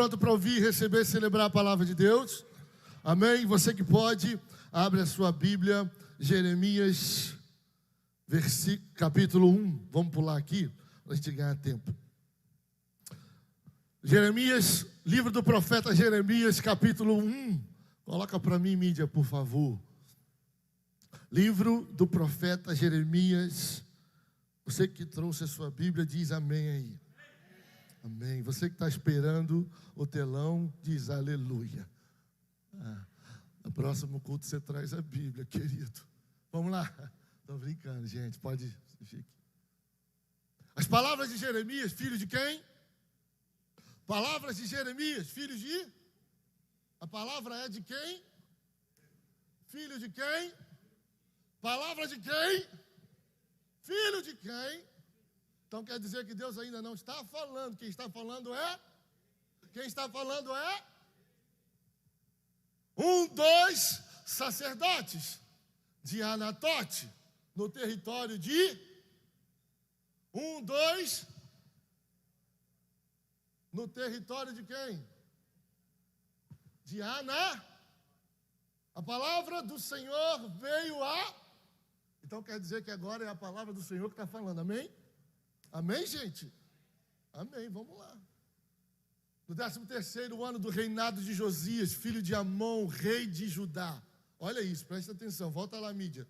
Pronto para ouvir, receber e celebrar a palavra de Deus? Amém? Você que pode, abre a sua Bíblia, Jeremias, capítulo 1. Vamos pular aqui, para a gente ganhar tempo. Jeremias, livro do profeta Jeremias, capítulo 1. Coloca para mim, mídia, por favor. Livro do profeta Jeremias. Você que trouxe a sua Bíblia, diz amém aí. Amém. Você que está esperando o telão, diz aleluia. No próximo culto você traz a Bíblia, querido. Vamos lá. Estou brincando, gente. Pode ficar. As palavras de Jeremias, filho de quem? Palavras de Jeremias, filho de? A palavra é de quem? Filho de quem? Palavra de quem? Filho de quem? Então quer dizer que Deus ainda não está falando. Quem está falando é? Quem está falando é? Dois sacerdotes de Anatote, no território de? Dois. No território de quem? De Ana. A palavra do Senhor veio a? Então quer dizer que agora é a palavra do Senhor que está falando, amém? Amém, gente? Amém, vamos lá. No 13º ano do reinado de Josias, filho de Amon, rei de Judá. Olha isso, presta atenção, volta lá, mídia.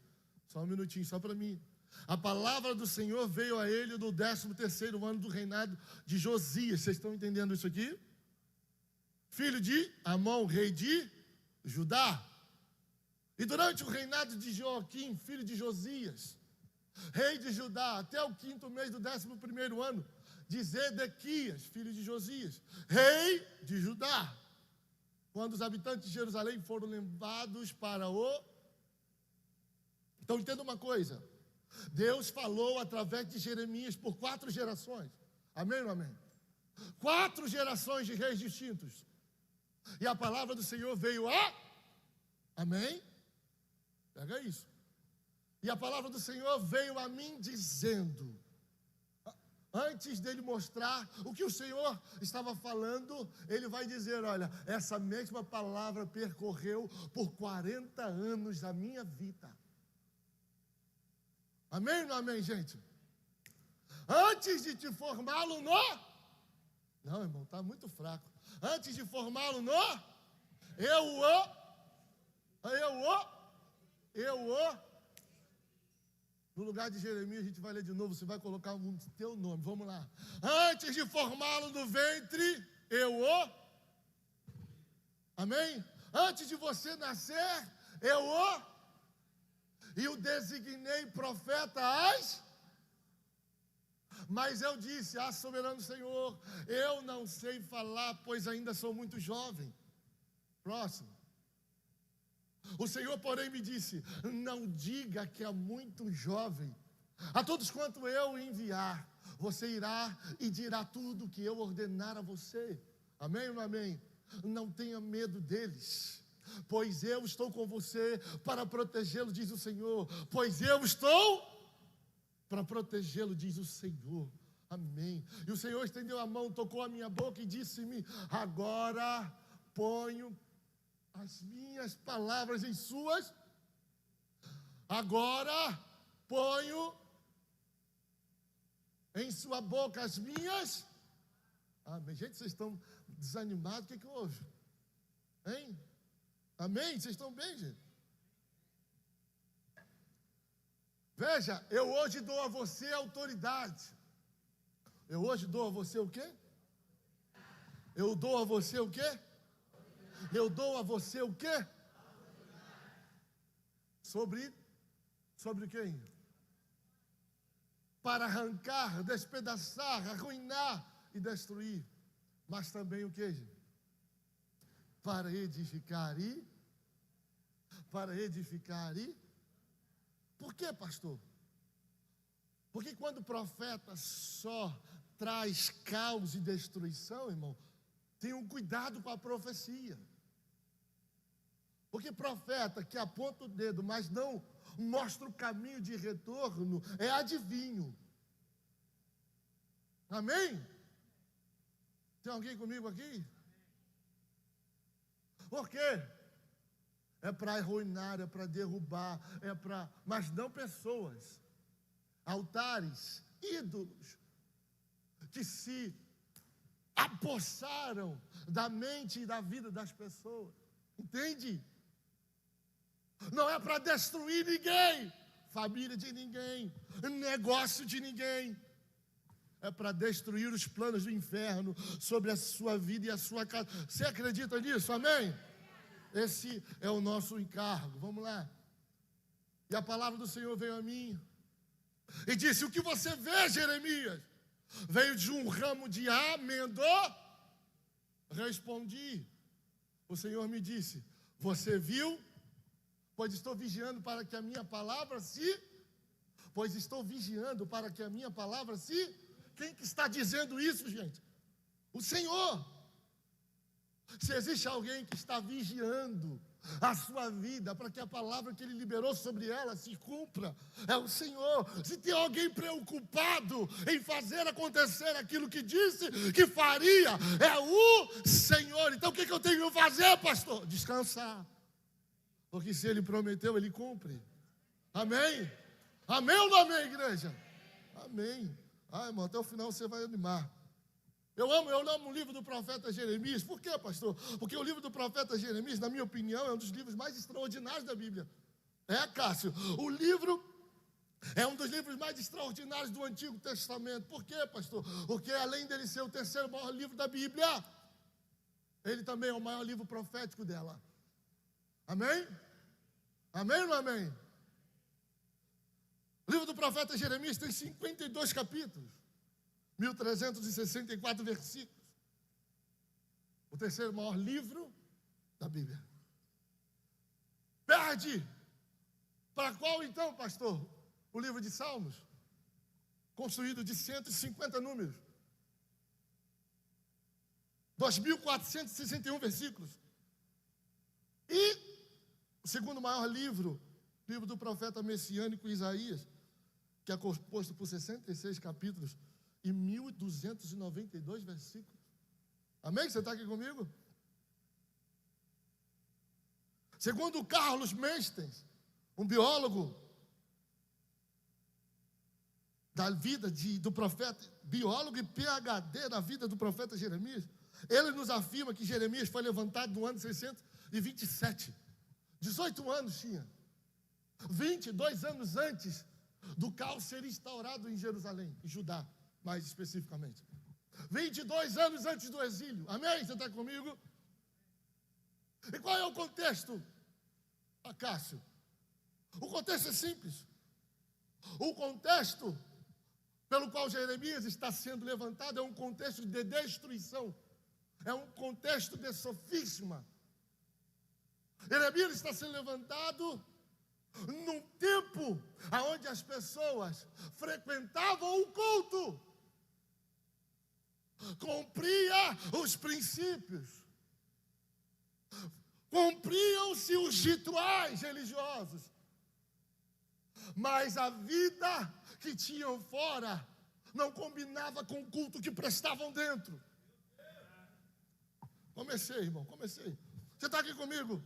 Só um minutinho, só para mim. A palavra do Senhor veio a ele no 13º ano do reinado de Josias. Vocês estão entendendo isso aqui? Filho de Amon, rei de Judá. E durante o reinado de Joaquim, filho de Josias, rei de Judá, até o 5º mês do 11º ano, de Zedequias, filho de Josias, rei de Judá, quando os habitantes de Jerusalém foram levados para o... Então entenda uma coisa, Deus falou através de Jeremias por 4 gerações, amém ou não amém? 4 gerações de reis distintos, e a palavra do Senhor veio a... Amém? Pega isso. E a palavra do Senhor veio a mim dizendo, antes dele mostrar o que o Senhor estava falando, ele vai dizer, olha, essa mesma palavra percorreu por 40 anos da minha vida. Amém ou não amém, gente? Antes de te formá-lo no... Não, irmão, está muito fraco. Antes de formá-lo no... No lugar de Jeremias, a gente vai ler de novo, você vai colocar o teu nome, vamos lá. Antes de formá-lo no ventre, Amém? Antes de você nascer, e o designei profeta Mas eu disse, soberano Senhor, eu não sei falar, pois ainda sou muito jovem. Próximo. O Senhor, porém, me disse, não diga que é muito jovem. A todos quanto eu enviar, você irá e dirá tudo que eu ordenar a você. Amém ou não amém? Não tenha medo deles, pois eu estou com você para protegê-lo, diz o Senhor. Pois eu estou para protegê-lo, diz o Senhor. Amém. E o Senhor estendeu a mão, tocou a minha boca e disse-me, agora ponho as minhas palavras em suas. Agora ponho em sua boca as minhas. Amém. Gente, vocês estão desanimados, o que houve? Hein? Amém? Vocês estão bem, gente? Veja, eu hoje dou a você autoridade. Eu hoje dou a você o quê? Eu dou a você o quê? Eu dou a você o quê? Sobre quem? Para arrancar, despedaçar, arruinar e destruir. Mas também o quê, gente? Para edificar e... Por quê, pastor? Porque quando o profeta só traz caos e destruição, irmão, tenham cuidado com a profecia. Porque profeta que aponta o dedo, mas não mostra o caminho de retorno, é adivinho. Amém? Tem alguém comigo aqui? Por quê? É para arruinar, é para derrubar, mas não pessoas. Altares, ídolos, que se apossaram da mente e da vida das pessoas. Entende? Não é para destruir ninguém, família de ninguém, negócio de ninguém. É para destruir os planos do inferno sobre a sua vida e a sua casa. Você acredita nisso? Amém? Esse é o nosso encargo. Vamos lá. E a palavra do Senhor veio a mim e disse: o que você vê, Jeremias? Veio de um ramo de amêndoa? Respondi. O Senhor me disse: você viu? Pois estou vigiando para que a minha palavra se... Pois estou vigiando para que a minha palavra se... Quem que está dizendo isso, gente? O Senhor. Se existe alguém que está vigiando a sua vida para que a palavra que Ele liberou sobre ela se cumpra, é o Senhor. Se tem alguém preocupado em fazer acontecer aquilo que disse que faria, é o Senhor. Então o que eu tenho que fazer, pastor? Descansar. Porque se Ele prometeu, Ele cumpre. Amém? Amém ou não amém, igreja? Amém. Ah, irmão, até o final você vai animar. Eu amo o livro do profeta Jeremias. Por quê, pastor? Porque o livro do profeta Jeremias, na minha opinião, é um dos livros mais extraordinários da Bíblia. É, Cássio? O livro é um dos livros mais extraordinários do Antigo Testamento. Por quê, pastor? Porque além dele ser o terceiro maior livro da Bíblia, ele também é o maior livro profético dela. Amém? Amém ou não amém? O livro do profeta Jeremias tem 52 capítulos, 1.364 versículos. O terceiro maior livro da Bíblia. Perde. Para qual então, pastor? O livro de Salmos, construído de 150 números. 2.461 versículos. E o segundo maior livro, livro do profeta messiânico Isaías, que é composto por 66 capítulos e 1.292 versículos. Amém? Você está aqui comigo? Segundo Carlos Meistens, um biólogo da vida do profeta, biólogo e PhD na vida do profeta Jeremias, ele nos afirma que Jeremias foi levantado no ano 627. 18 anos tinha. 22 anos antes do caos ser instaurado em Jerusalém, em Judá, mais especificamente. 22 anos antes do exílio. Amém? Você está comigo? E qual é o contexto, Cássio? O contexto é simples. O contexto pelo qual Jeremias está sendo levantado é um contexto de destruição. É um contexto de sofisma. Jeremias está sendo levantado num tempo onde as pessoas frequentavam o culto, cumpria os princípios, cumpriam-se os rituais religiosos, mas a vida que tinham fora não combinava com o culto que prestavam dentro. Comecei, irmão, comecei. Você está aqui comigo?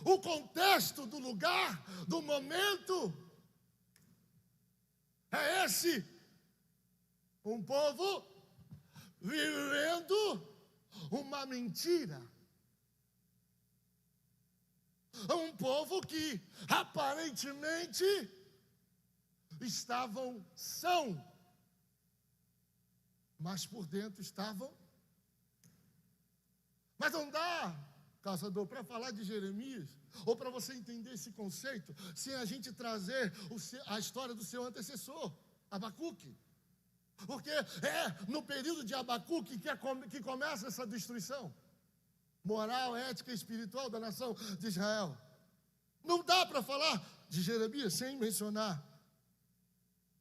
O contexto do lugar, do momento, é esse. Um povo vivendo uma mentira. Um povo que aparentemente estavam são, mas por dentro estavam. Mas não dá, caçador, para falar de Jeremias, ou para você entender esse conceito, sem a gente trazer a história do seu antecessor, Abacuque. Porque é no período de Abacuque que começa essa destruição moral, ética e espiritual da nação de Israel. Não dá para falar de Jeremias sem mencionar.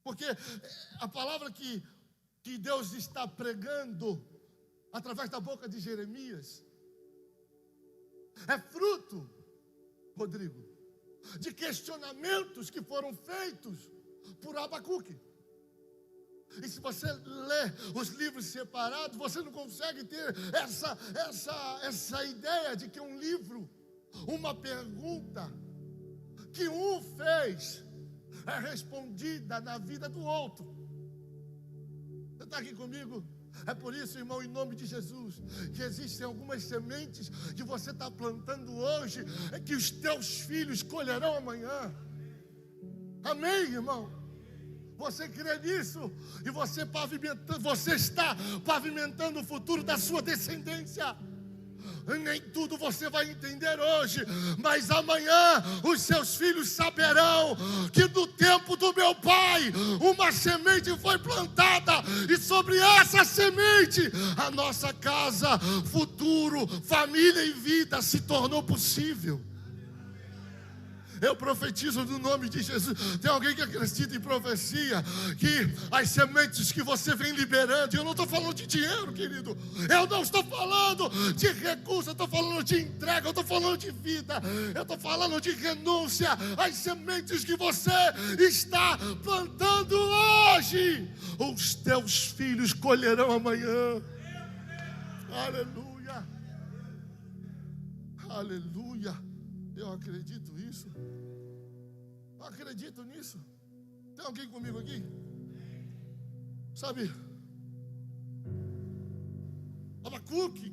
Porque a palavra que Deus está pregando através da boca de Jeremias é fruto, Rodrigo, de questionamentos que foram feitos por Abacuque. E se você lê os livros separados, você não consegue ter essa ideia de que um livro, uma pergunta que um fez, é respondida na vida do outro. Você está aqui comigo? É por isso, irmão, em nome de Jesus, que existem algumas sementes que você está plantando hoje, é que os teus filhos colherão amanhã. Amém, irmão? Você crê nisso? E você está pavimentando o futuro da sua descendência. Nem tudo você vai entender hoje, mas amanhã os seus filhos saberão que no tempo do meu pai uma semente foi plantada, e sobre essa semente a nossa casa, futuro, família e vida se tornou possível. Eu profetizo no nome de Jesus. Tem alguém que acredita em profecia? Que as sementes que você vem liberando, eu não estou falando de dinheiro, querido, eu não estou falando de recurso, eu estou falando de entrega, eu estou falando de vida, eu estou falando de renúncia. As sementes que você está plantando hoje, os teus filhos colherão amanhã. Aleluia, aleluia. Eu acredito nisso. Eu acredito nisso. Tem alguém comigo aqui? Sabe, Abacuque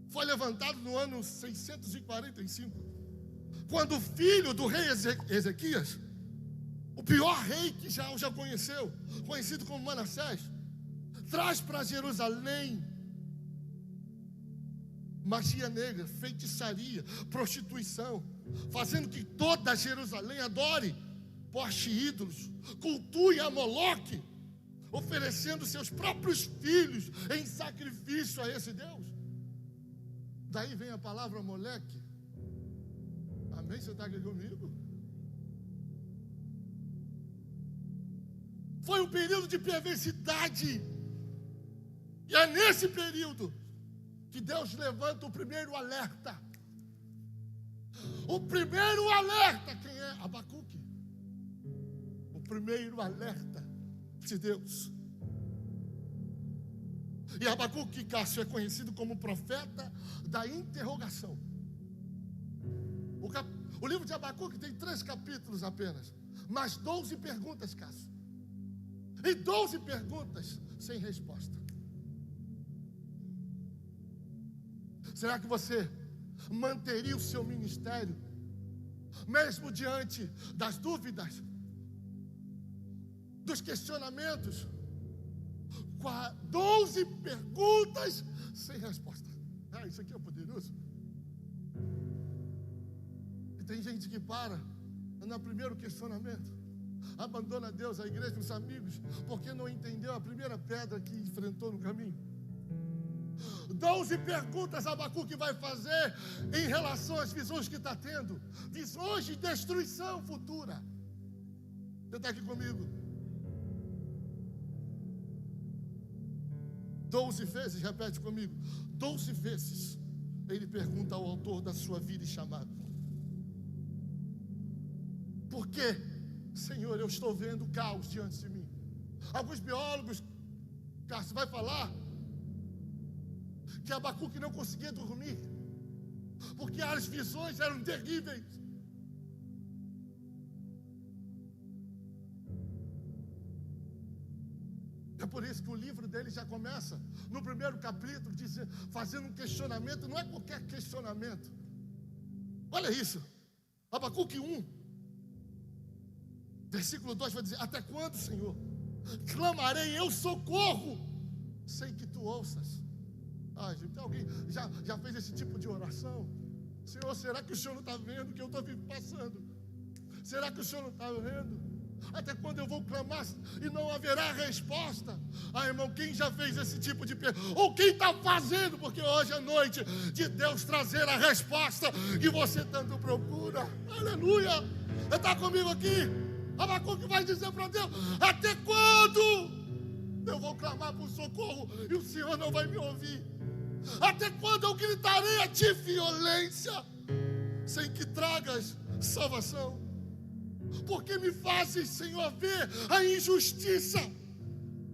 foi levantado no ano 645, quando o filho do rei Ezequias, o pior rei que já conheceu, conhecido como Manassés, traz para Jerusalém magia negra, feitiçaria, prostituição, fazendo que toda Jerusalém adore, poste ídolos, cultue a Moloque, oferecendo seus próprios filhos em sacrifício a esse Deus. Daí vem a palavra Moleque. Amém? Você está aqui comigo? Foi um período de perversidade, e é nesse período que Deus levanta o primeiro alerta. O primeiro alerta, quem é? Abacuque. O primeiro alerta de Deus. E Abacuque, Cássio, é conhecido como profeta da interrogação. O livro de Abacuque tem 3 capítulos apenas, mas 12 perguntas, Cássio. E 12 perguntas sem resposta. Será que você manteria o seu ministério, mesmo diante das dúvidas, dos questionamentos? 12 perguntas sem resposta. Isso aqui é poderoso. E tem gente que para no primeiro questionamento, abandona Deus, a igreja, os amigos, porque não entendeu a primeira pedra que enfrentou no caminho. 12 perguntas Abacuque vai fazer em relação às visões que está tendo, visões de destruição futura. Você está aqui comigo? 12 vezes, repete comigo, 12 vezes ele pergunta ao autor da sua vida e chamado: por que, Senhor, eu estou vendo caos diante de mim? Alguns biólogos, Cássio, vai falar que Abacuque não conseguia dormir, porque as visões eram terríveis. É por isso que o livro dele já começa, no primeiro capítulo, fazendo um questionamento. Não é qualquer questionamento. Olha isso, Abacuque 1, versículo 2 vai dizer: até quando, Senhor, clamarei eu socorro, sem que tu ouças? Gente, alguém já fez esse tipo de oração? Senhor, será que o Senhor não está vendo o que eu estou passando? Será que o Senhor não está vendo? Até quando eu vou clamar e não haverá resposta? Irmão, quem já fez esse tipo de pergunta? Ou quem está fazendo? Porque hoje é noite de Deus trazer a resposta que você tanto procura. Aleluia! Você está comigo aqui? Abacuque vai dizer para Deus: até quando eu vou clamar por socorro e o Senhor não vai me ouvir? Até quando eu gritarei a ti violência, sem que tragas salvação? Porque me fazes, Senhor, ver a injustiça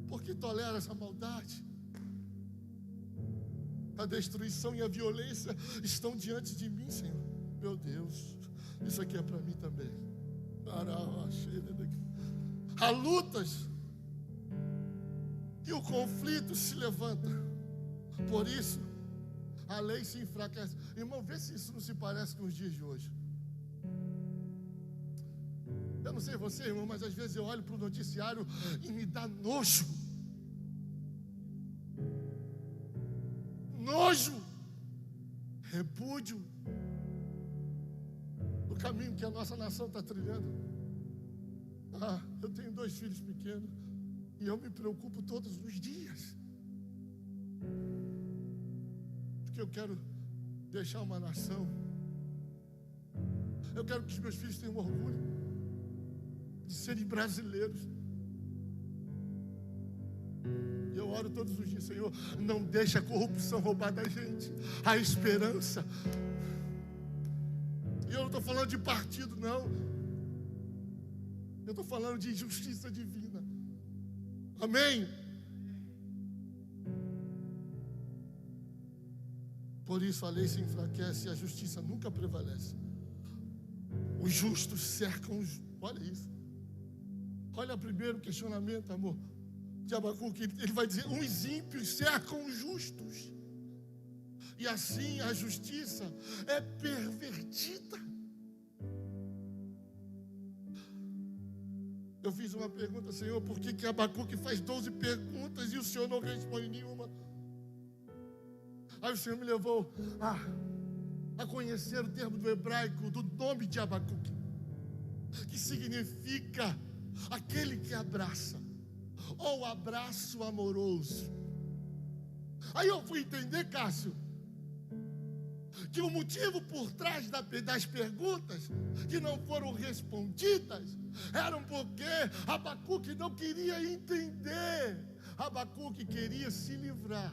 Por que tolera essa maldade? A destruição e a violência estão diante de mim, Senhor. Meu Deus, isso aqui é para mim também. Há lutas e o conflito se levanta. Por isso, a lei se enfraquece. Irmão, vê se isso não se parece com os dias de hoje. Eu não sei você, irmão, mas às vezes eu olho para o noticiário e me dá nojo. Nojo, repúdio o caminho que a nossa nação está trilhando. Eu tenho 2 filhos pequenos e eu me preocupo todos os dias, porque eu quero deixar uma nação. Eu quero que os meus filhos tenham orgulho de serem brasileiros. E eu oro todos os dias: Senhor, não deixa a corrupção roubar da gente a esperança. E eu não estou falando de partido, não. Eu estou falando de justiça divina. Amém? Por isso a lei se enfraquece e a justiça nunca prevalece. Os justos cercam os... Olha isso. Olha o primeiro questionamento, amor, de Abacuque. Ele vai dizer: os ímpios cercam os justos, e assim a justiça é pervertida. Eu fiz uma pergunta: Senhor, por que Abacuque faz 12 perguntas e o Senhor não responde nenhuma? Aí o Senhor me levou a conhecer o termo do hebraico, do nome de Abacuque, que significa aquele que abraça, ou abraço amoroso. Aí eu fui entender, Cássio, que o motivo por trás das perguntas que não foram respondidas eram porque Abacuque não queria entender. Abacuque queria se livrar.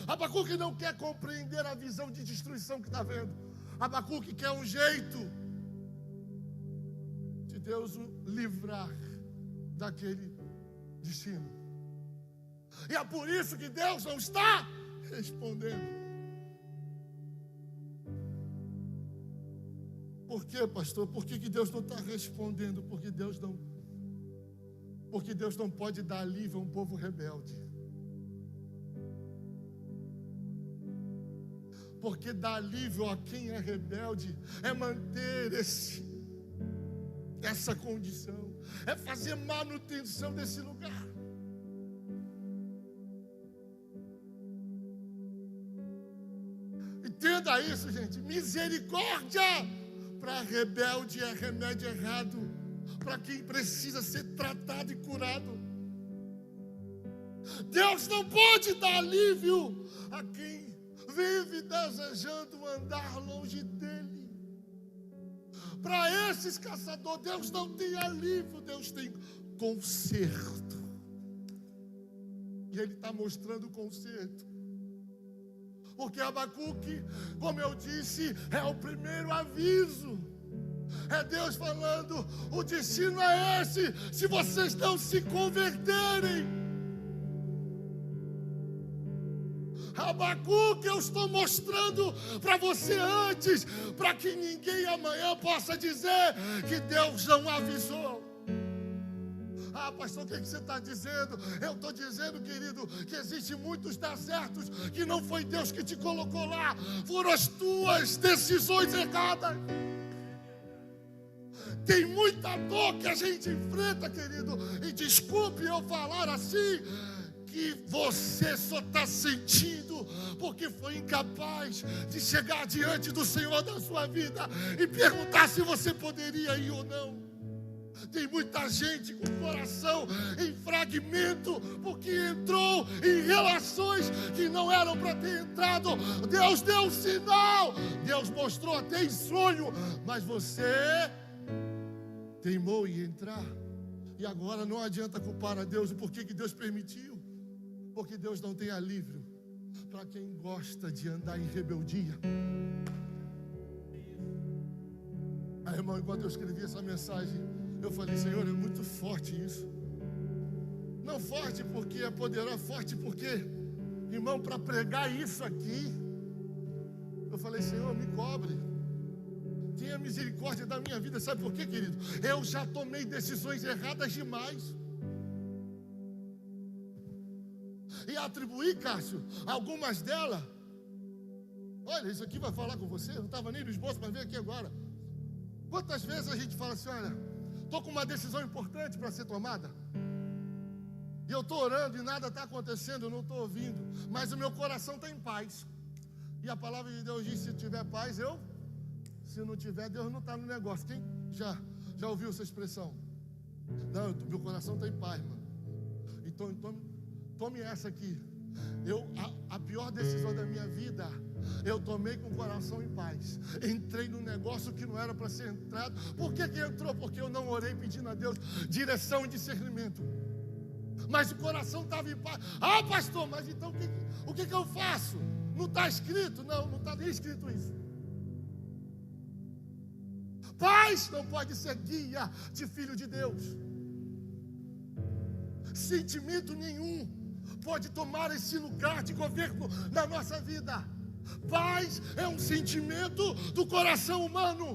Abacuque não quer compreender a visão de destruição que está vendo. Abacuque quer um jeito de Deus o livrar daquele destino. E é por isso que Deus não está respondendo. Por quê, pastor? Por que Deus não está respondendo? Porque Deus não pode dar alívio a um povo rebelde. Porque dar alívio a quem é rebelde é manter essa condição, é fazer manutenção desse lugar. Entenda isso, gente. Misericórdia para rebelde é remédio errado para quem precisa ser tratado e curado. Deus não pode dar alívio a quem vive desejando andar longe dele. Para esses caçadores, Deus não tem alívio, Deus tem conserto. E Ele está mostrando o conserto. Porque Abacuque, como eu disse, é o primeiro aviso. É Deus falando: o destino é esse, se vocês não se converterem. Abacuque, eu estou mostrando para você antes, para que ninguém amanhã possa dizer que Deus não avisou. Pastor, o que você está dizendo? Eu estou dizendo, querido, que existem muitos desertos que não foi Deus que te colocou lá, foram as tuas decisões erradas. Tem muita dor que a gente enfrenta, querido, e desculpe eu falar assim, que você só está sentindo porque foi incapaz de chegar diante do Senhor da sua vida e perguntar se você poderia ir ou não. Tem muita gente com o coração em fragmento porque entrou em relações que não eram para ter entrado. Deus deu um sinal, Deus mostrou até em sonho, mas você teimou em entrar. E agora não adianta culpar a Deus. Por que Deus permitiu? Porque Deus não tem alívio para quem gosta de andar em rebeldia. Irmão, enquanto eu escrevi essa mensagem, Eu falei, Senhor, é muito forte isso. Não forte porque é poderoso, forte porque, irmão, para pregar isso aqui, eu falei, Senhor, me cobre. Tenha misericórdia da minha vida. Sabe por quê, querido? Eu já tomei decisões erradas demais. E atribuir, Cássio, algumas delas. Olha, isso aqui vai falar com você. Eu não estava nem no esboço, mas veio aqui agora. Quantas vezes a gente fala assim, olha, estou com uma decisão importante para ser tomada. E eu estou orando e nada está acontecendo, eu não estou ouvindo. Mas o meu coração está em paz. E a palavra de Deus diz, se tiver paz, eu... Se não tiver, Deus não está no negócio. Quem já ouviu essa expressão? Não, meu coração está em paz, mano. Então tome essa aqui. A pior decisão da minha vida, eu tomei com o coração em paz. Entrei num negócio que não era para ser entrado. Por que entrou? Porque eu não orei pedindo a Deus direção e discernimento. Mas o coração estava em paz. Ah, pastor, mas então o que eu faço? Não está escrito? Não está nem escrito isso. Paz não pode ser guia de filho de Deus. Sentimento nenhum pode tomar esse lugar de governo na nossa vida. Paz é um sentimento do coração humano.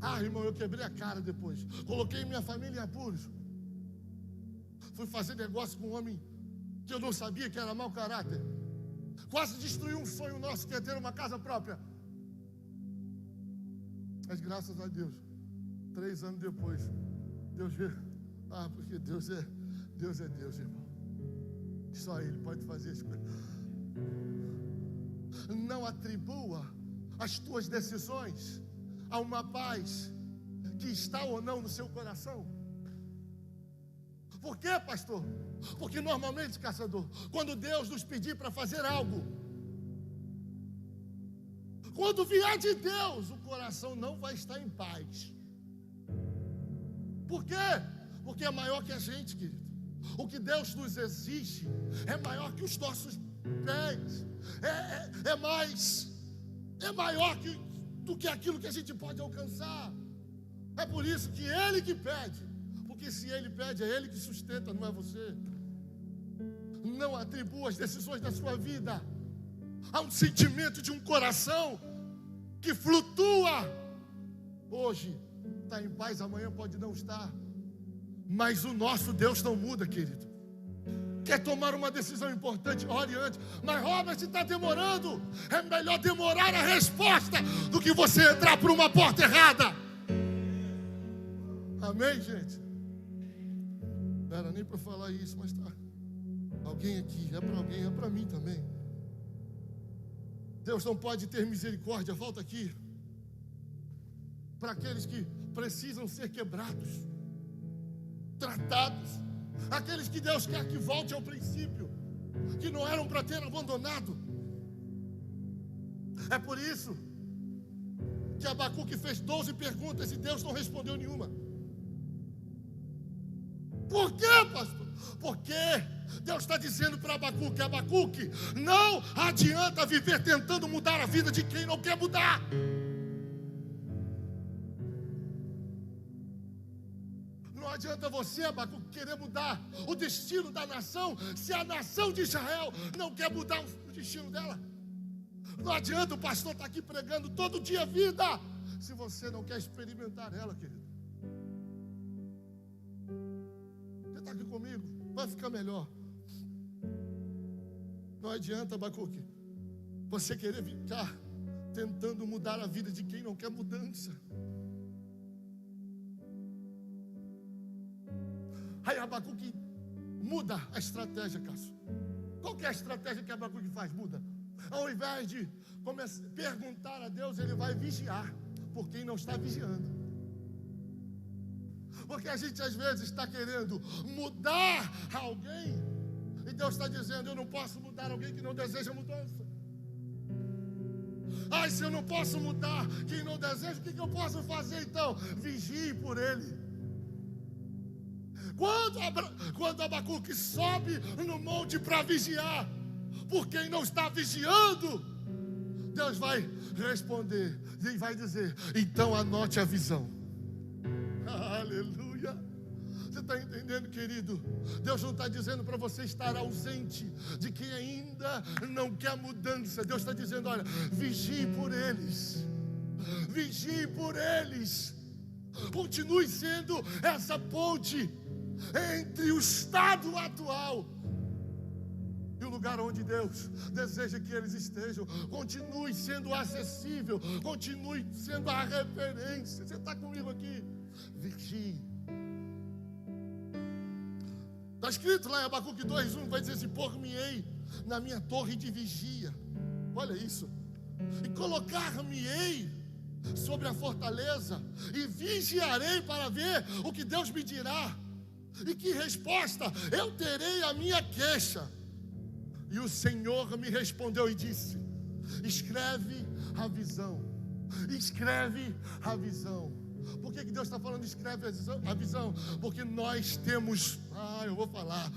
Ah, irmão, eu quebrei a cara depois. Coloquei minha família em apuros. Fui fazer negócio com um homem que eu não sabia que era mau caráter. Quase destruiu um sonho nosso, que é ter uma casa própria. Mas graças a Deus, 3 anos depois, Deus vê. Ah, porque Deus é Deus, irmão. Só Ele pode fazer as coisas. Não atribua as tuas decisões a uma paz que está ou não no seu coração. Por quê, pastor? Porque normalmente, caçador, quando Deus nos pedir para fazer algo, quando vier de Deus, o coração não vai estar em paz. Por quê? Porque é maior que a gente, querido. O que Deus nos exige é maior que os nossos pés. É maior do que aquilo que a gente pode alcançar. É por isso que Ele que pede. Porque se Ele pede, é Ele que sustenta, não é você. Não atribua as decisões da sua vida a um sentimento de um coração que flutua. Hoje está em paz, amanhã pode não estar. Mas o nosso Deus não muda, querido. Quer tomar uma decisão importante? Ore antes. Mas Robert, está demorando. É melhor demorar a resposta do que você entrar por uma porta errada. Amém, gente? Não era nem para falar isso, mas tá. Alguém aqui, é para alguém, é para mim também. Deus não pode ter misericórdia, volta aqui, para aqueles que precisam ser quebrados, tratados, aqueles que Deus quer que volte ao princípio, que não eram para ter abandonado. É por isso que Abacuque fez 12 perguntas e Deus não respondeu nenhuma. Por quê, pastor? Porque Deus está dizendo para Abacuque, não adianta viver tentando mudar a vida de quem não quer mudar. Não adianta você, Abacuque, querer mudar o destino da nação, se a nação de Israel não quer mudar o destino dela. Não adianta o pastor estar aqui pregando todo dia a vida, se você não quer experimentar ela, querido. Você está aqui comigo? Vai ficar melhor. Não adianta, Abacuque, você querer ficar tentando mudar a vida de quem não quer mudança. Aí Abacuque muda a estratégia, Cássio. Qual que é a estratégia que Abacuque faz? Muda. Ao invés de perguntar a Deus, ele vai vigiar por quem não está vigiando. Porque a gente às vezes está querendo mudar alguém, e Deus está dizendo, eu não posso mudar alguém que não deseja mudança. Ai, se eu não posso mudar quem não deseja, o que eu posso fazer então? Vigie por ele. Quando Abacuque sobe no monte para vigiar por quem não está vigiando, Deus vai responder e vai dizer: então anote a visão. Aleluia. Você está entendendo, querido? Deus não está dizendo para você estar ausente de quem ainda não quer mudança. Deus está dizendo: olha, vigie por eles. Vigie por eles. Continue sendo essa ponte entre o estado atual e o lugar onde Deus deseja que eles estejam. Continue sendo acessível. Continue sendo a referência. Você está comigo aqui? Vigie. Está escrito lá em Abacuque 2:1, vai dizer assim: por-me-ei na minha torre de vigia. Olha isso. E colocar-me-ei sobre a fortaleza, e vigiarei para ver o que Deus me dirá, e que resposta eu terei à minha queixa. E o Senhor me respondeu e disse: escreve a visão. Escreve a visão. Por que Deus está falando escreve a visão? Porque nós temos, eu vou falar,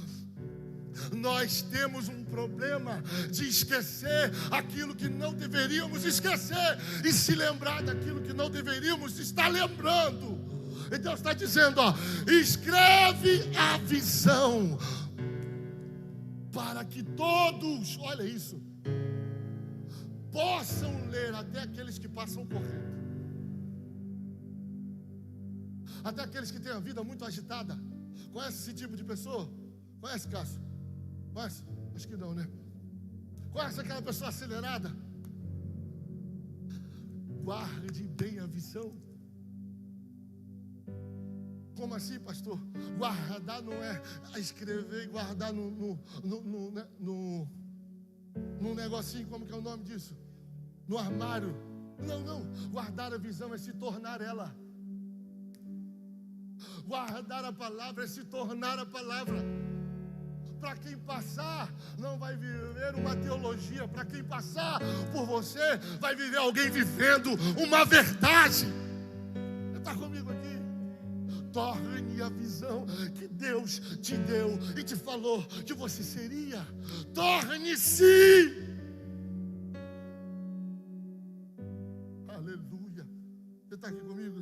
nós temos um problema de esquecer aquilo que não deveríamos esquecer e se lembrar daquilo que não deveríamos estar lembrando. E Deus está dizendo, escreve a visão, para que todos, olha isso, possam ler, até aqueles que passam correndo, até aqueles que têm a vida muito agitada. Conhece esse tipo de pessoa? Conhece, Cássio? Conhece? Acho que não, né? Conhece aquela pessoa acelerada? Guarde bem a visão. Como assim, pastor? Guardar não é escrever e guardar num negocinho, como que é o nome disso? No armário. Não. Guardar a visão é se tornar ela. Guardar a palavra é se tornar a palavra. Para quem passar, não vai viver uma teologia. Para quem passar por você, vai viver alguém vivendo uma verdade. Você está comigo aqui? Torne a visão que Deus te deu e te falou que você seria. Torne-se. Aleluia. Você está aqui comigo?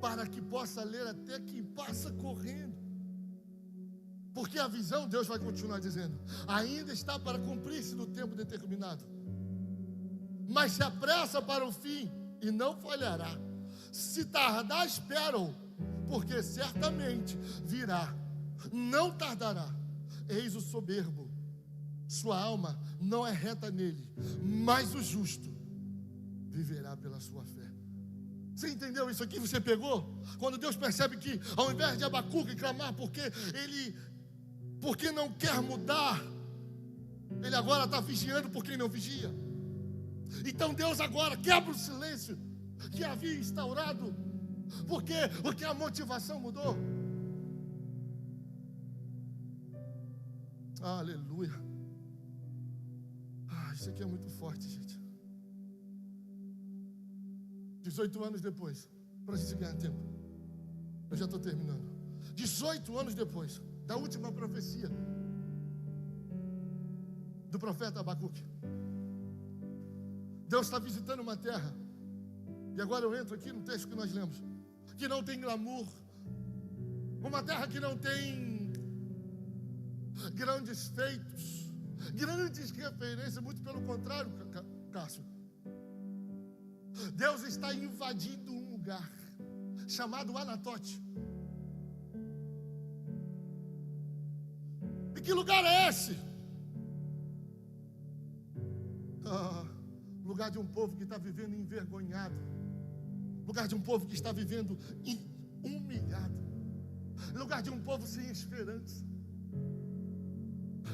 Para que possa ler até quem passa correndo. Porque a visão, Deus vai continuar dizendo, ainda está para cumprir-se no tempo determinado. Mas se apressa para o fim e não falhará. Se tardar, espera-o, porque certamente virá, não tardará. Eis o soberbo, sua alma não é reta nele, mas o justo viverá pela sua fé. Você entendeu isso aqui? Você pegou? Quando Deus percebe que, ao invés de Abacuque clamar porque não quer mudar, ele agora está vigiando por quem não vigia. Então Deus agora quebra o silêncio que havia instaurado. Por quê? Porque a motivação mudou. Aleluia. Isso aqui é muito forte, gente. 18 anos depois, para a gente ganhar tempo, eu já estou terminando. 18 anos depois da última profecia do profeta Abacuque, Deus está visitando uma terra. E agora eu entro aqui no texto que nós lemos, que não tem glamour, uma terra que não tem grandes feitos, grandes referências, muito pelo contrário, Cássio. Deus está invadindo um lugar chamado Anatote. E que lugar é esse? Lugar de um povo que está vivendo envergonhado. Lugar de um povo que está vivendo humilhado. Lugar de um povo sem esperança.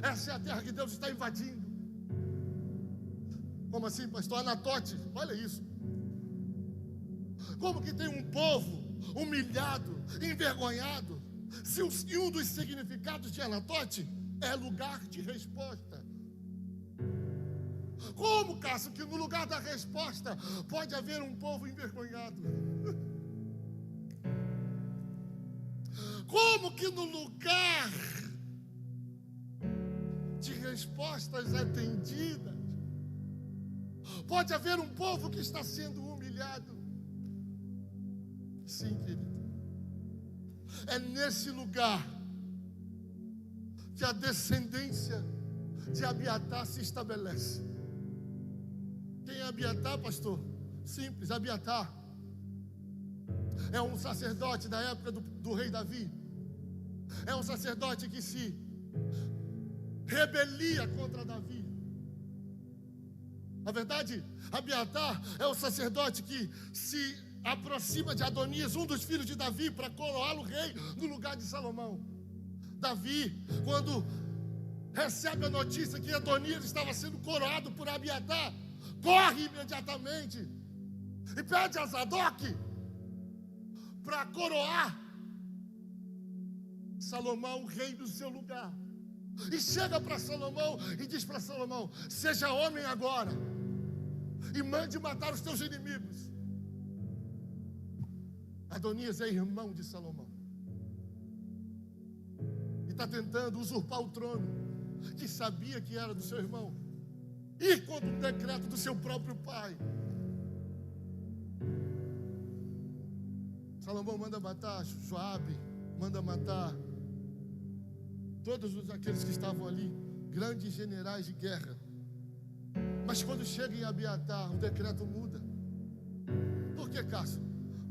Essa é a terra que Deus está invadindo. Como assim, pastor? Anatote, olha isso. Como que tem um povo humilhado, envergonhado? Se um dos significados de Anatote é lugar de resposta. Como, Cássio, que no lugar da resposta pode haver um povo envergonhado? Como que no lugar de respostas atendidas Pode haver um povo que está sendo humilhado. Sim, querido. É nesse lugar que a descendência de Abiatar se estabelece. Quem é Abiatar, pastor? Simples, Abiatar é um sacerdote da época do rei Davi. É um sacerdote que se rebelia contra Davi. Na verdade, Abiatar é o sacerdote que se aproxima de Adonias, um dos filhos de Davi, para coroá-lo rei no lugar de Salomão. Davi, quando recebe a notícia que Adonias estava sendo coroado por Abiatar, corre imediatamente e pede a Zadok para coroar Salomão rei do seu lugar. E chega para Salomão e diz para Salomão: seja homem agora e mande matar os teus inimigos. Adonias é irmão de Salomão e está tentando usurpar o trono que sabia que era do seu irmão, ir contra um decreto do seu próprio pai. Salomão manda matar Joabe, manda matar todos aqueles que estavam ali, grandes generais de guerra. Mas quando chega em Abiatar, o decreto muda. Por que, Cássio?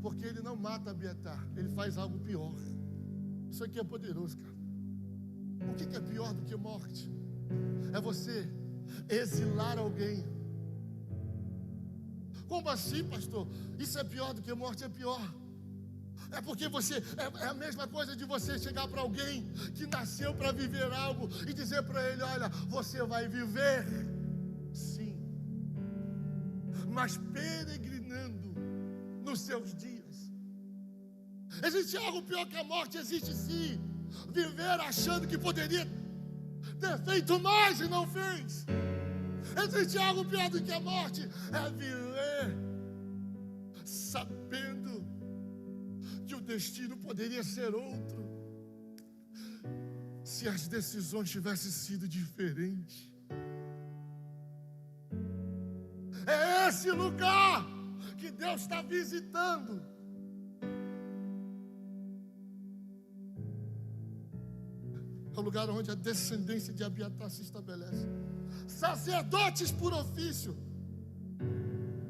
Porque ele não mata Abiatar, ele faz algo pior. Isso aqui é poderoso, cara. O que é pior do que morte? É você exilar alguém. Como assim, pastor? Isso é pior do que morte? É pior. É porque você, é a mesma coisa de você chegar para alguém que nasceu para viver algo e dizer para ele: olha, você vai viver, sim, mas peregrinando nos seus dias. Existe algo pior que a morte? Existe sim. Viver achando que poderia ter feito mais e não fez. Existe algo pior do que a morte? É viver sabendo que o destino poderia ser outro se as decisões tivessem sido diferentes. É esse lugar que Deus está visitando. É o lugar onde a descendência de Abiatar se estabelece. Sacerdotes por ofício,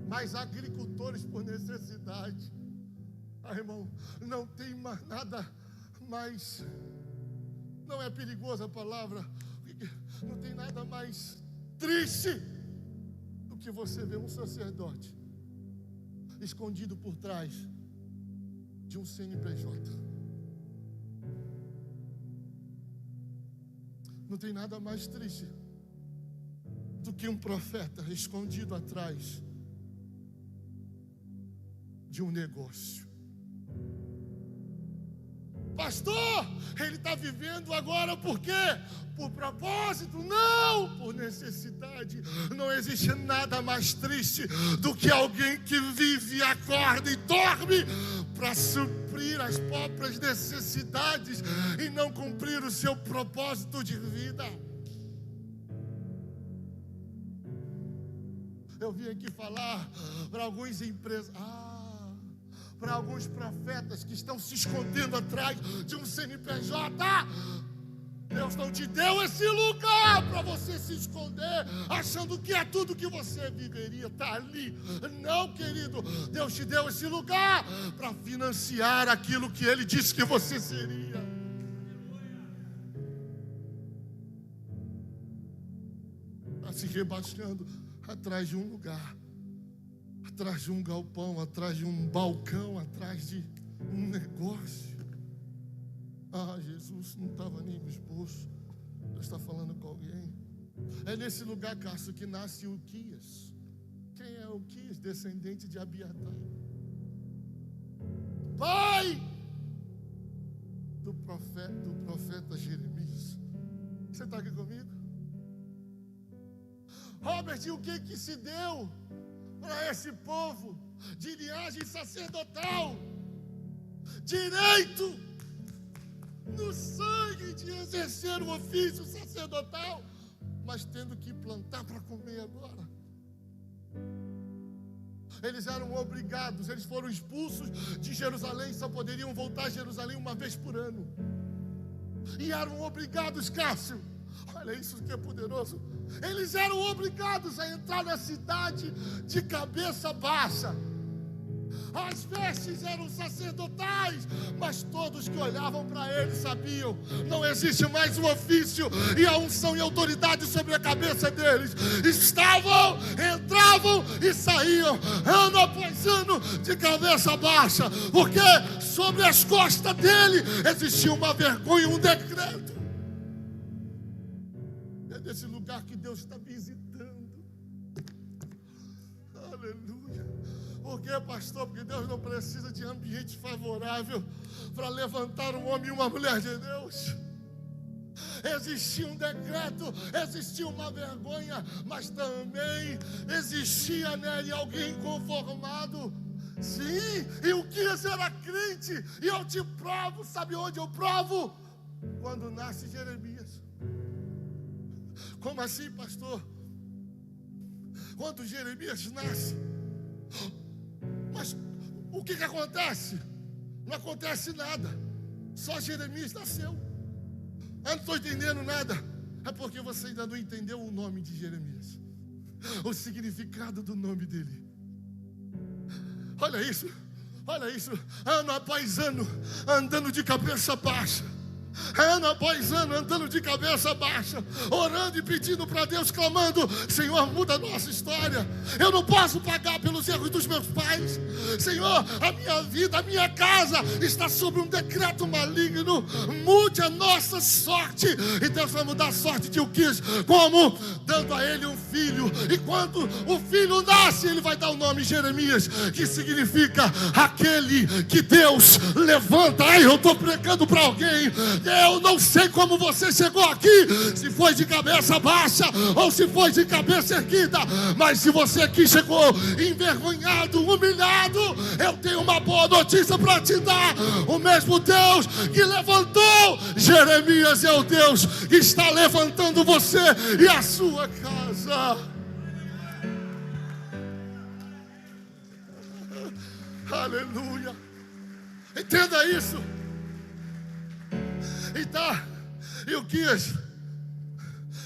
mas agricultores por necessidade. Irmão, não tem nada mais, não é perigosa a palavra, não tem nada mais triste do que você ver um sacerdote escondido por trás de um CNPJ. Não tem nada mais triste do que um profeta escondido atrás de um negócio. Pastor, ele está vivendo agora por quê? Por propósito? Não, por necessidade. Não existe nada mais triste do que alguém que vive, acorda e dorme para suprir as próprias necessidades e não cumprir o seu propósito de vida. Eu vim aqui falar para alguns empresários, para alguns profetas que estão se escondendo atrás de um CNPJ. Deus não te deu esse lugar para você se esconder, achando que é tudo que você viveria, está ali. Não, querido, Deus te deu esse lugar para financiar aquilo que Ele disse que você seria. Está se rebaixando atrás de um lugar, atrás de um galpão, atrás de um balcão, atrás de um negócio. Jesus, não estava nem no esboço. Deus está falando com alguém. É nesse lugar, Cássio, que nasce Uquias. Quem é Uquias? Descendente de Abiatar, pai do profeta Jeremias. Você está aqui comigo? Robert, e o que se deu para esse povo de linhagem sacerdotal? Direito no sangue de exercer o ofício sacerdotal, mas tendo que plantar para comer agora. Eles eram obrigados, eles foram expulsos de Jerusalém, só poderiam voltar a Jerusalém uma vez por ano. E eram obrigados, Cássio, olha isso que é poderoso. Eles eram obrigados a entrar na cidade de cabeça baixa. As vestes eram sacerdotais, mas todos que olhavam para eles sabiam: não existe mais um ofício e a unção e a autoridade sobre a cabeça deles. Entravam e saíam, ano após ano, de cabeça baixa, porque sobre as costas dele existia uma vergonha, um decreto. É desse lugar que Deus está visitando. Aleluia. Por quê, pastor? Porque Deus não precisa de ambiente favorável para levantar um homem e uma mulher de Deus. Existia um decreto, existia uma vergonha, mas também existia nele alguém conformado. Sim, e o que era crente, e eu te provo, sabe onde eu provo? Quando nasce Jeremias. Como assim, pastor? Quando Jeremias nasce, mas o que acontece? Não acontece nada. Só Jeremias nasceu. Eu não estou entendendo nada. É porque você ainda não entendeu o nome de Jeremias, o significado do nome dele. Olha isso, ano após ano, andando de cabeça baixa. Ano após ano, andando de cabeça baixa, orando e pedindo para Deus, clamando: Senhor, muda a nossa história. Eu não posso pagar pelos erros dos meus pais. Senhor, a minha vida, a minha casa está sob um decreto maligno. Mude a nossa sorte. E Deus vai mudar a sorte de Uquias. Como? Dando a ele um filho. E quando o filho nasce, ele vai dar o nome Jeremias, que significa aquele que Deus levanta. Ai, eu estou pregando para alguém. Eu não sei como você chegou aqui, se foi de cabeça baixa ou se foi de cabeça erguida, mas se você aqui chegou envergonhado, humilhado, eu tenho uma boa notícia para te dar. O mesmo Deus que levantou Jeremias é o Deus que está levantando você e a sua casa. Aleluia. Entenda isso. E Uquias,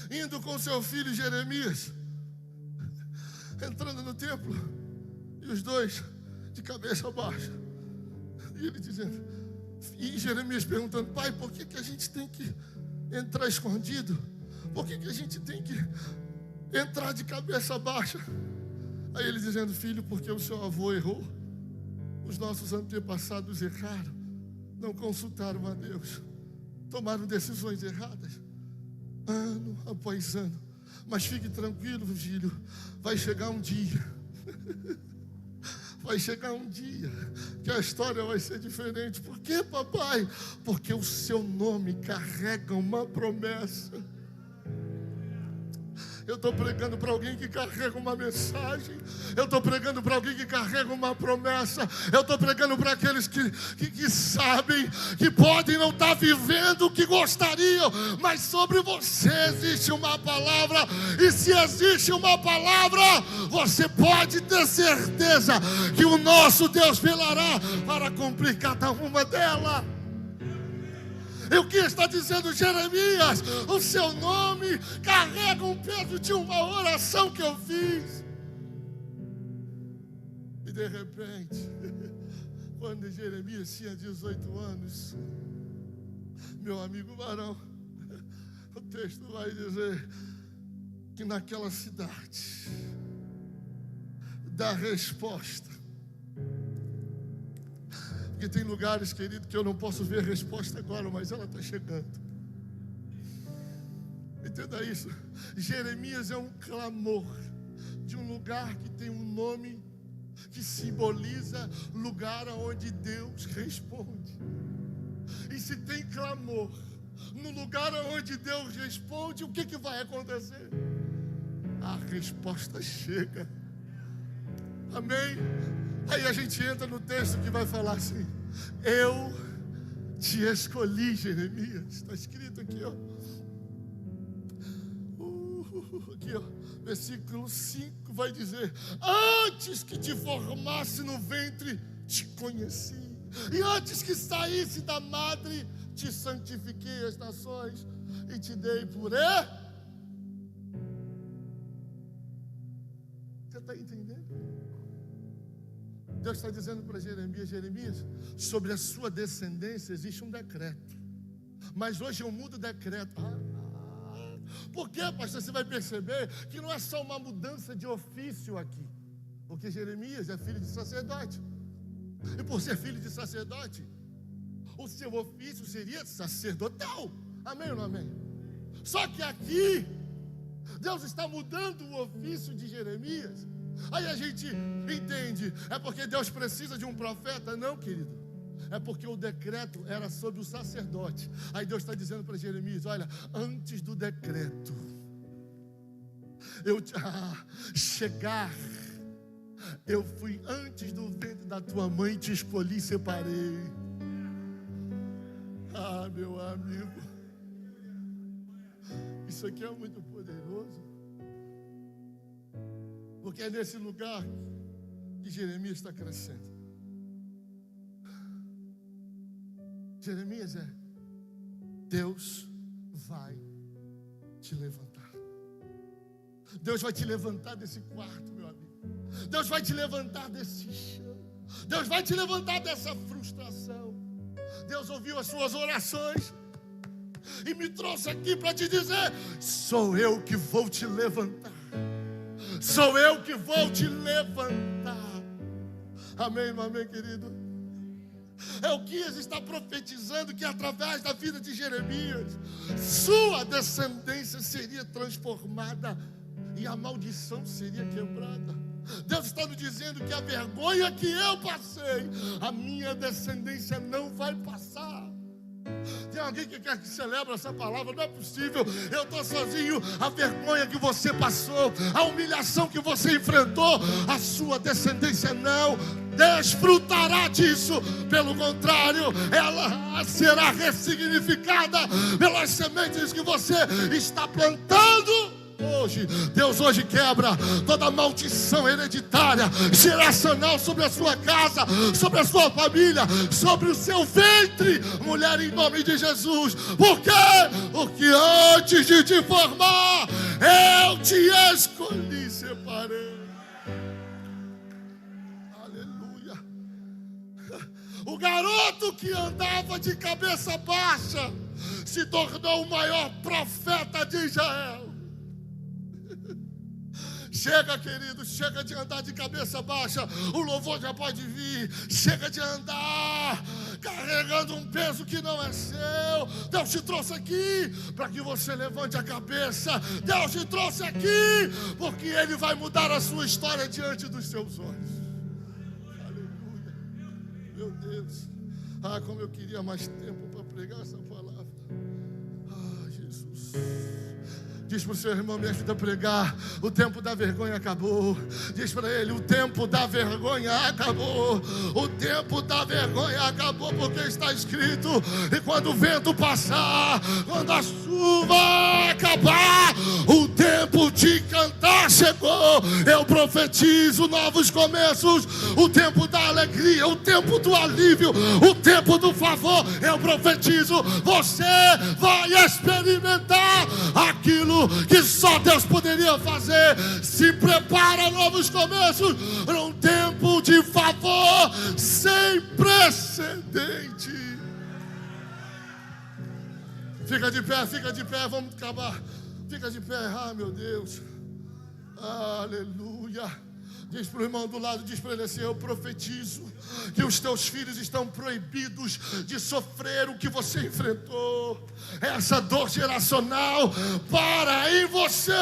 indo com seu filho Jeremias, entrando no templo, e os dois de cabeça baixa, e ele dizendo, e Jeremias perguntando: pai, por que a gente tem que entrar escondido? Por que a gente tem que entrar de cabeça baixa? Aí ele dizendo: filho, porque o seu avô errou, os nossos antepassados erraram, não consultaram a Deus, tomaram decisões erradas, ano após ano. Mas fique tranquilo, filho, vai chegar um dia, vai chegar um dia que a história vai ser diferente. Por quê, papai? Porque o seu nome carrega uma promessa. Eu estou pregando para alguém que carrega uma mensagem. Eu estou pregando para alguém que carrega uma promessa. Eu estou pregando para aqueles que sabem que podem não estar vivendo o que gostariam, mas sobre você existe uma palavra. E se existe uma palavra, você pode ter certeza que o nosso Deus velará para cumprir cada uma delas. E o que está dizendo Jeremias? O seu nome carrega um peso de uma oração que eu fiz. E de repente, quando Jeremias tinha 18 anos, meu amigo Barão, o texto vai dizer que naquela cidade, da resposta. Porque tem lugares, querido, que eu não posso ver a resposta agora, mas ela está chegando. Entenda isso. Jeremias é um clamor de um lugar que tem um nome que simboliza lugar onde Deus responde. E se tem clamor no lugar onde Deus responde, o que vai acontecer? A resposta chega. Amém? Aí a gente entra no texto que vai falar assim: eu te escolhi, Jeremias. Está escrito aqui, ó. Aqui, ó, versículo 5 vai dizer: antes que te formasse no ventre, te conheci, e antes que saísse da madre, te santifiquei as nações e te dei por Você está entendendo? Deus está dizendo para Jeremias: Jeremias, sobre a sua descendência existe um decreto, mas hoje eu mudo o decreto. Por quê, pastor? Você vai perceber que não é só uma mudança de ofício aqui, porque Jeremias é filho de sacerdote, e por ser filho de sacerdote, o seu ofício seria sacerdotal. Amém ou não amém? Só que aqui Deus está mudando o ofício de Jeremias. Aí a gente entende, é porque Deus precisa de um profeta? Não, querido, é porque o decreto era sobre o sacerdote. Aí Deus está dizendo para Jeremias: olha, antes do decreto chegar, eu fui antes do ventre da tua mãe, te escolhi e separei. Meu amigo, isso aqui é muito poderoso, porque é nesse lugar que Jeremias está crescendo. Jeremias Deus vai te levantar. Deus vai te levantar desse quarto, meu amigo. Deus vai te levantar desse chão. Deus vai te levantar dessa frustração. Deus ouviu as suas orações e me trouxe aqui para te dizer: sou eu que vou te levantar. Sou eu que vou te levantar. Amém, amém, querido? Elquias está profetizando que através da vida de Jeremias, sua descendência seria transformada e a maldição seria quebrada. Deus está nos dizendo que a vergonha que eu passei, a minha descendência não vai passar. Tem alguém que quer que celebre essa palavra? Não é possível, eu estou sozinho. A vergonha que você passou, a humilhação que você enfrentou, a sua descendência não desfrutará disso. Pelo contrário, ela será ressignificada pelas sementes que você está plantando hoje. Deus hoje quebra toda maldição hereditária, geracional sobre a sua casa, sobre a sua família, sobre o seu ventre, mulher, em nome de Jesus. Por quê? Porque antes de te formar, eu te escolhi, separei. Aleluia. O garoto que andava de cabeça baixa se tornou o maior profeta de Israel. Chega, querido, chega de andar de cabeça baixa. O louvor já pode vir. Chega de andar carregando um peso que não é seu. Deus te trouxe aqui para que você levante a cabeça. Deus te trouxe aqui porque Ele vai mudar a sua história diante dos seus olhos. Aleluia. Meu Deus. Como eu queria mais tempo para pregar essa palavra. Jesus. Diz para o seu irmão: me ajuda a pregar. O tempo da vergonha acabou. Diz para ele: o tempo da vergonha acabou. O tempo da vergonha acabou, porque está escrito: e quando o vento passar, quando a chuva acabar, o tempo de cantar chegou. Eu profetizo novos começos. O tempo da alegria, o tempo do alívio, o tempo do favor. Eu profetizo: você vai experimentar aquilo que só Deus poderia fazer. Se prepara, novos começos, para um tempo de favor sem precedente. Fica de pé, vamos acabar. Fica de pé, meu Deus. Aleluia. Diz para o irmão do lado, diz para ele assim: eu profetizo que os teus filhos estão proibidos de sofrer o que você enfrentou. Essa dor geracional para em você.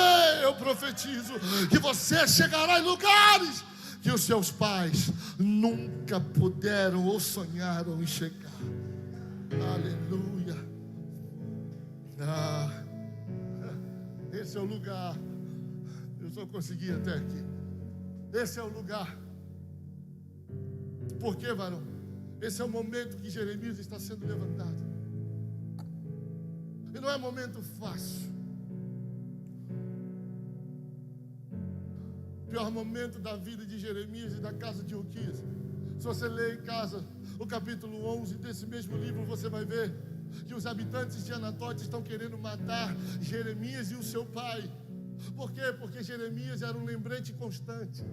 Eu profetizo que você chegará em lugares que os seus pais nunca puderam ou sonharam em chegar. Aleluia. Esse é o lugar. Eu só consegui até aqui. Esse é o lugar. Por quê, varão? Esse é o momento que Jeremias está sendo levantado. E não é momento fácil. pior momento da vida de Jeremias e da casa de Ilquias. Se você ler em casa o capítulo 11 desse mesmo livro, você vai ver que os habitantes de Anatote estão querendo matar Jeremias e o seu pai. Por quê? Porque Jeremias era um lembrete constante.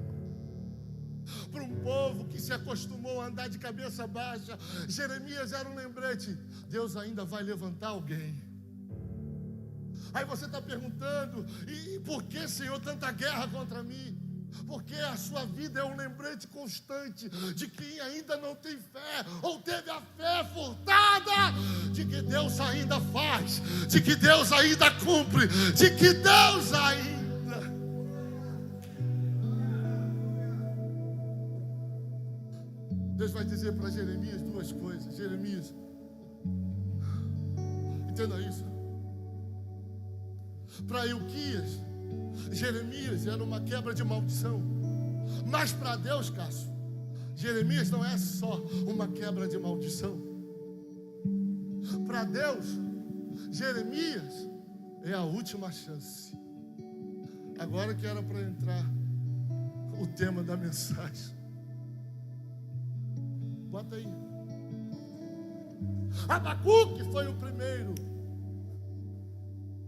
Para um povo que se acostumou a andar de cabeça baixa, Jeremias era um lembrete. Deus ainda vai levantar alguém. Aí você está perguntando, e por que, Senhor, tanta guerra contra mim? Porque a sua vida é um lembrete constante de quem ainda não tem fé, ou teve a fé furtada, de que Deus ainda faz, de que Deus ainda cumpre, de que Deus ainda... Deus vai dizer para Jeremias duas coisas. Jeremias, entenda isso. Para Ilquias, Jeremias era uma quebra de maldição. Mas para Deus, Cássio, Jeremias não é só uma quebra de maldição. Para Deus, Jeremias é a última chance. Agora que era para entrar o tema da mensagem. Bota aí. Abacuque foi o primeiro.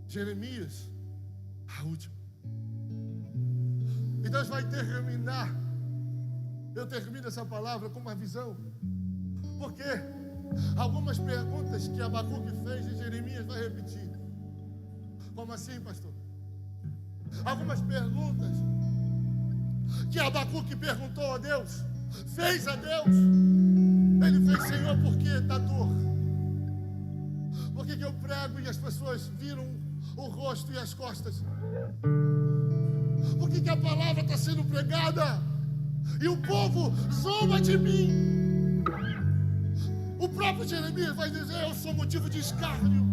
Jeremias, a última. E Deus vai terminar. Eu termino essa palavra com uma visão. Porque algumas perguntas que Abacuque fez e Jeremias vai repetir. Como assim, pastor? Algumas perguntas que Abacuque perguntou a Deus, fez a Deus. Ele fez: Senhor, por que dá dor? Por que eu prego e as pessoas viram o rosto e as costas? Por que a palavra está sendo pregada e o povo zomba de mim? O próprio Jeremias vai dizer: eu sou motivo de escárnio.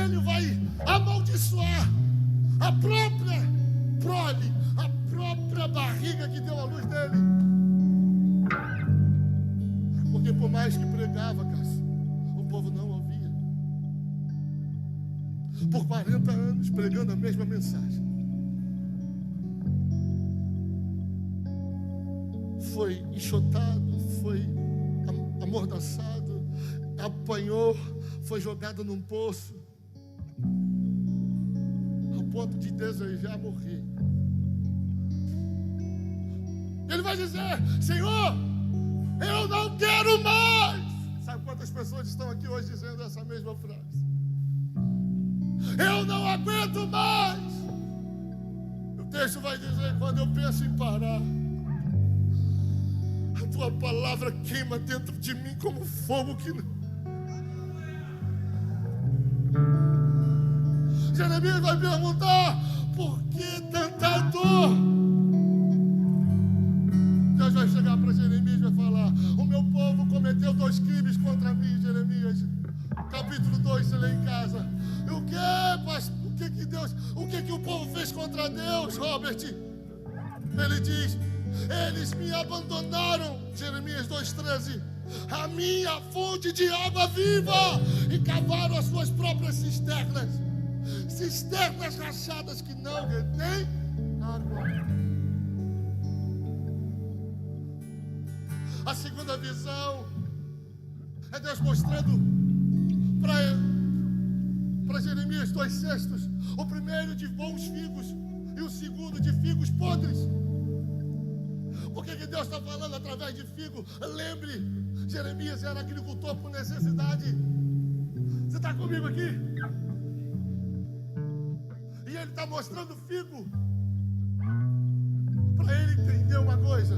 Ele vai amaldiçoar a própria prole, a própria barriga que deu a luz dele. Porque por mais que pregava, Cássio, o povo não ouvia. Por 40 anos pregando a mesma mensagem. Foi enxotado, foi amordaçado, apanhou, foi jogado num poço, ao ponto de desejar morrer. Ele vai dizer: Senhor, eu não quero mais. Sabe quantas pessoas estão aqui hoje dizendo essa mesma frase? Eu não aguento mais. O texto vai dizer: quando eu penso em parar, a tua palavra queima dentro de mim como fogo que... Jeremias vai perguntar: por que tanta dor? Deus vai chegar para Jeremias e vai falar: o meu povo cometeu 2 crimes contra mim. Jeremias, capítulo 2, você lê em casa. E o que, pastor? O que o povo fez contra Deus, Robert? Ele diz: eles me abandonaram, Jeremias 2,13, a minha fonte de água viva, e cavaram as suas próprias cisternas rachadas que não retêm água. A segunda visão é Deus mostrando para Jeremias 2/6, o primeiro de bons figos e o segundo de figos podres. Por que Deus está falando através de figo? Lembre, Jeremias era agricultor por necessidade. Você está comigo aqui? E ele está mostrando figo para ele entender uma coisa: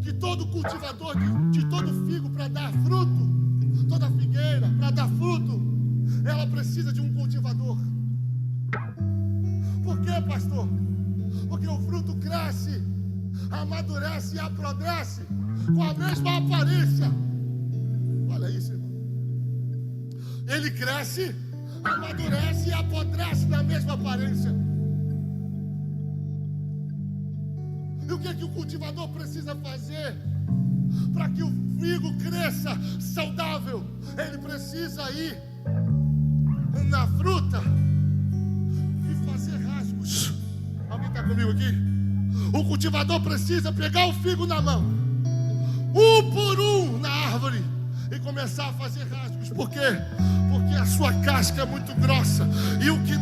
que todo cultivador de todo figo, para dar fruto, toda figueira para dar fruto, ela precisa de um cultivador. Por quê, pastor? Porque o fruto cresce, amadurece e apodrece com a mesma aparência. Olha isso, irmão. Ele cresce, amadurece e apodrece na mesma aparência. E o que o cultivador precisa fazer para que o figo cresça saudável? Ele precisa ir na fruta e fazer rasgos comigo aqui? O cultivador precisa pegar o figo na mão, um por um na árvore, e começar a fazer rasgos. Por quê? Porque a sua casca é muito grossa, e o que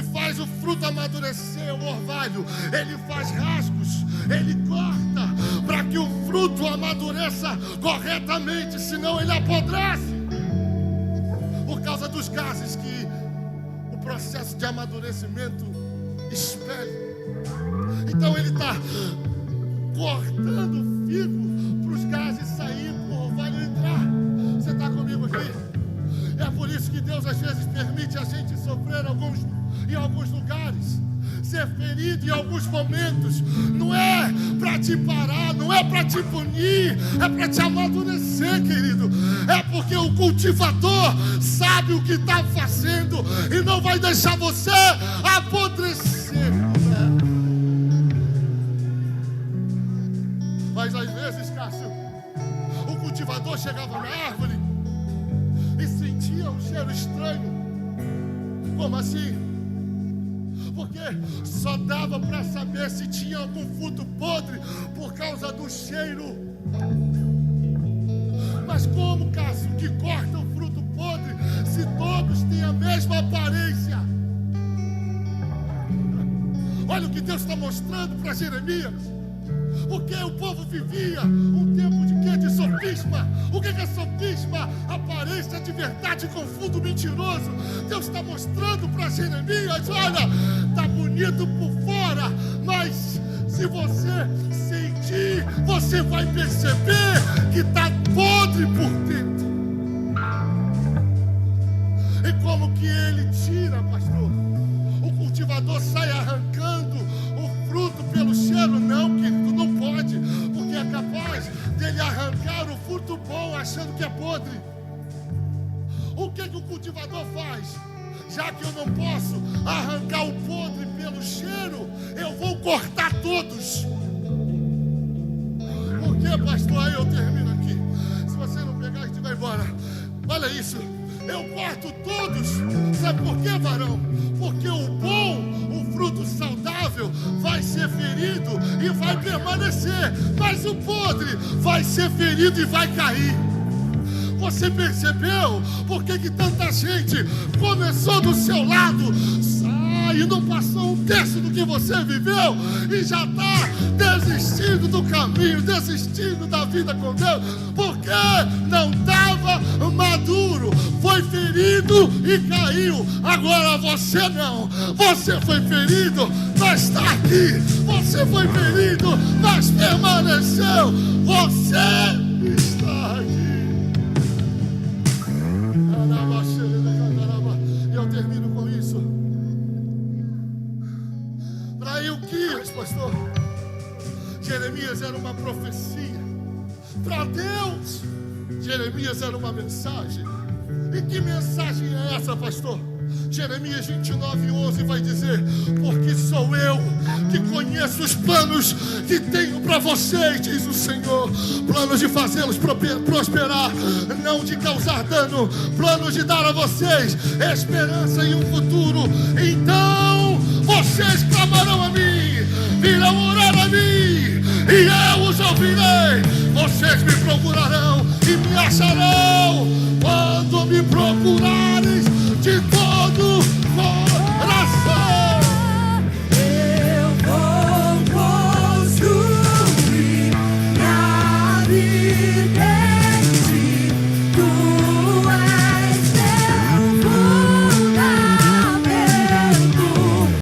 faz o fruto amadurecer, o orvalho, ele faz rasgos, ele corta para que o fruto amadureça corretamente, senão ele apodrece, por causa dos gases que o processo de amadurecimento expele. Então ele está cortando o figo para os gases saírem, para o orvalho entrar. Você está comigo aqui? É por isso que Deus às vezes permite a gente sofrer em alguns lugares, ser ferido em alguns momentos. Não é para te parar, não é para te punir, é para te amadurecer, querido. É porque o cultivador sabe o que está fazendo e não vai deixar você apodrecer. Mas às vezes, Cássio, o cultivador chegava na árvore e sentia um cheiro estranho. Como assim? Porque só dava para saber se tinha algum fruto podre por causa do cheiro. Mas como, Cássio, que corta o fruto podre se todos têm a mesma aparência? Olha o que Deus está mostrando para Jeremias. Porque o povo vivia um tempo de quê? De sofisma. O que é sofisma? Aparência de verdade com fundo mentiroso. Deus está mostrando para Jeremias: olha, está bonito por fora, mas se você sentir, você vai perceber que está podre por dentro. E como que ele tira, pastor? O cultivador sai arrancando o fruto pelo cheiro? Não, querido, não pode, porque é capaz dele arrancar o fruto bom achando que é podre. O que o cultivador faz? Já que eu não posso arrancar o podre pelo cheiro, eu vou cortar todos. Por que, pastor? Aí eu termino aqui. Se você não pegar, a gente vai embora. Olha isso. Eu corto todos. Sabe por quê, varão? Porque o bom, o fruto saudável, vai ser ferido e vai permanecer. Mas o podre vai ser ferido e vai cair. Você percebeu por que tanta gente começou do seu lado e não passou um terço do que você viveu e já está desistindo do caminho, desistindo da vida com Deus? Porque não estava maduro, foi ferido e caiu. Agora você não, você foi ferido, mas está aqui. Você foi ferido, mas permaneceu. Você está aqui. Eu termino com isso. Para Ilquias, pastor, Jeremias era uma profecia. Para Deus, Jeremias era uma mensagem. E que mensagem é essa, pastor? Jeremias 29:11 vai dizer: porque sou eu que conheço os planos que tenho para vocês, diz o Senhor, planos de fazê-los prosperar, não de causar dano, planos de dar a vocês esperança e um futuro. Então vocês clamarão a mim, virão orar a mim, e eu os ouvirei. Vocês me procurarão e me acharão quando